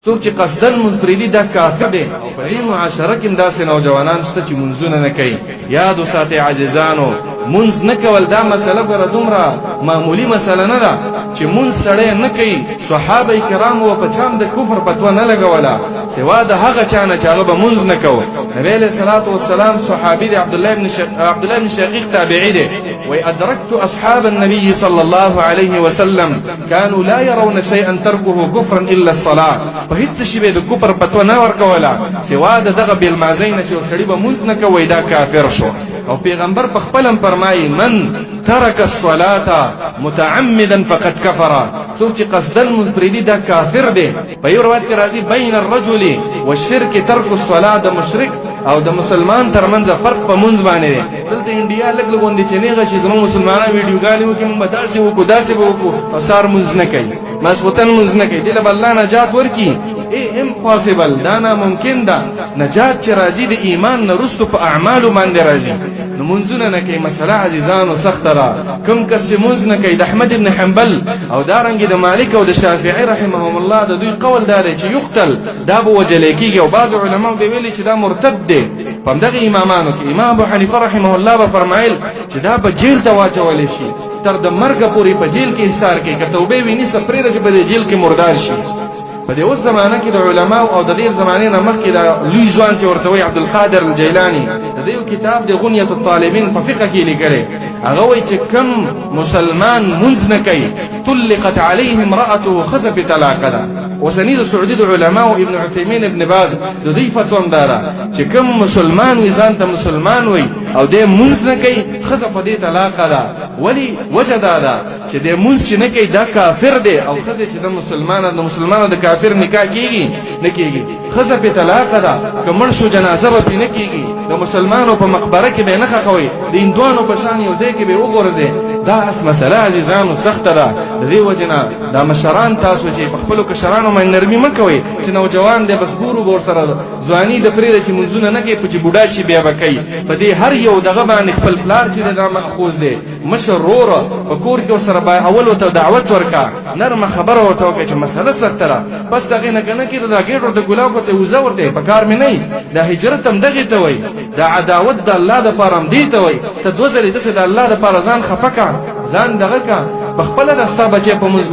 څوک چې قصدن منفردي دا کافر دی او په دې معاشره کې داسې نوجوانان شته چې منځونه نه کوي. یاد وساتئ عزیزانو، منځ نه کول دا مسله ګوره دومره معمولي مسله نه ده چې منځ سړی نه کوي. صحابه کرامو په چا د کفر فتوا نه لګوله سوا د هغه چا نه چې هغه به منځ نه کوو. نبی علیه الصلاة والسلام صحابي دی عبدالله بن شقیق تابعي دی، وی ادرکت اصحاب النبي صلى الله عليه وسلم كانوا لا يرون شيئا تركه كفرا الا الصلاه. په هیڅ شي به د کفر فتوا نه ورکوله سوا د دغه بیلمازۍ نه چې سړي به مونځ نه کوي دا کافر شو. او پیغمبر په خپل هم فرمایي من ترك الصلاه متعمدا فقد كفر. څوک چې قصدا مونځ پرېږدي دا کافر دی. په یو روایت کې راځي بین الرجل والشرك ترك الصلاه، د مشرک او د مسلمان ترمنځ فرق په مونځ باندې دی. دلته انډیا لږ لږ غوندې چې نیغه شي زموږ مسلمانان ویډیوګانې وکړي موږ به داسې وکړو داسې به وکړو او سهار مونځ نه کوي، ماسخوتن مونځ نه کوي. دې له به الله نجات ورکړي. امپاسبل، دا ناممکن ده. نجات چې راځي د ایمان نه وروسته په اعمالو باندې راځي. نو مونځونه نه کوي مسله عزیزانو سخته ده. کوم کس چې مونځ نه کوي د احمد بن حنبل او دارنګې د مالک او د شافعي رحمهم الله د دوی قول دا دی چې یقتل، دا به وجلی کېږي. او بعضو علماو به ویلي چې دا مرتد دی. په همدغه امامانو کې امام ابو حنیفه رحمه الله به فرمایل چې دا به جیل ته واچولی شي، تر د مرګه پورې په جیل کې حصار کوي. که توبې وي نیسه پرېږده چې په دې جیل کې مردار شي. په دې اوس زمانه کې د علماو او د دې زمانې نه مخکې د لوی ځوان چې ورته وایي عبدالقادر الجیلاني د دې یو کتاب د غنیة الطالبین په فقه کې لیکلی. هغه وایي چې کم مسلمان منځ نه کوي طلقت علیه امرأته ښځه پې طلاقه ده. اوسني د سعودي د علماو ابن عثیمین ابن باز د دوی فتوا هم دا ده چې کم مسلمان وي ځان ته مسلمان وي او دی منځ نه کوي ښځه په دې طلاقه ده. ولې وجه دا ده چې دی منځ چې نه کوي دا کافر دی او ښځه چې د مسلمانو د کافر نکاح کېږي نه کېږي، ښځه پې طلاقه ده. که مړ شو جنازه به پې نه کېږي، د مسلمانو په مقبره کې به یې نه ښخوئ، د هندوانو په شان یو ځای کې به یې وغورځئ. دا اس مسله عزیزانو سخته ده. د دې وجې نه دا مشران تاسو چې په خپلو کشرانو باندې نرمي مه کوئ چې نوجوان دی بس ګورو به ورسره ځواني د پرېږده چې منځونه نه کوي، په چې بوډا شي بیا به کوي. په دې هر یو دغه باندې خپل پلار چې دی دا مأخوذ دی. مشر وروره په کور کې ورسره اول ورته دعوت ورکړه، نرمه خبره ورته وکړه چې مسله سخته ده. بس دغې نه که نه کېده دا ګېټ ورته ګلاب ورته وزه ورته په کار مې نه وي. دا هجرت هم دغې ته وایي، دا عداوت د الله دپاره هم دې ته وایي. ته دوه ځلې داسې د الله دپاره ځان خفه کړه، ځان دغه کړه، په خپله د ستا بچی په منځ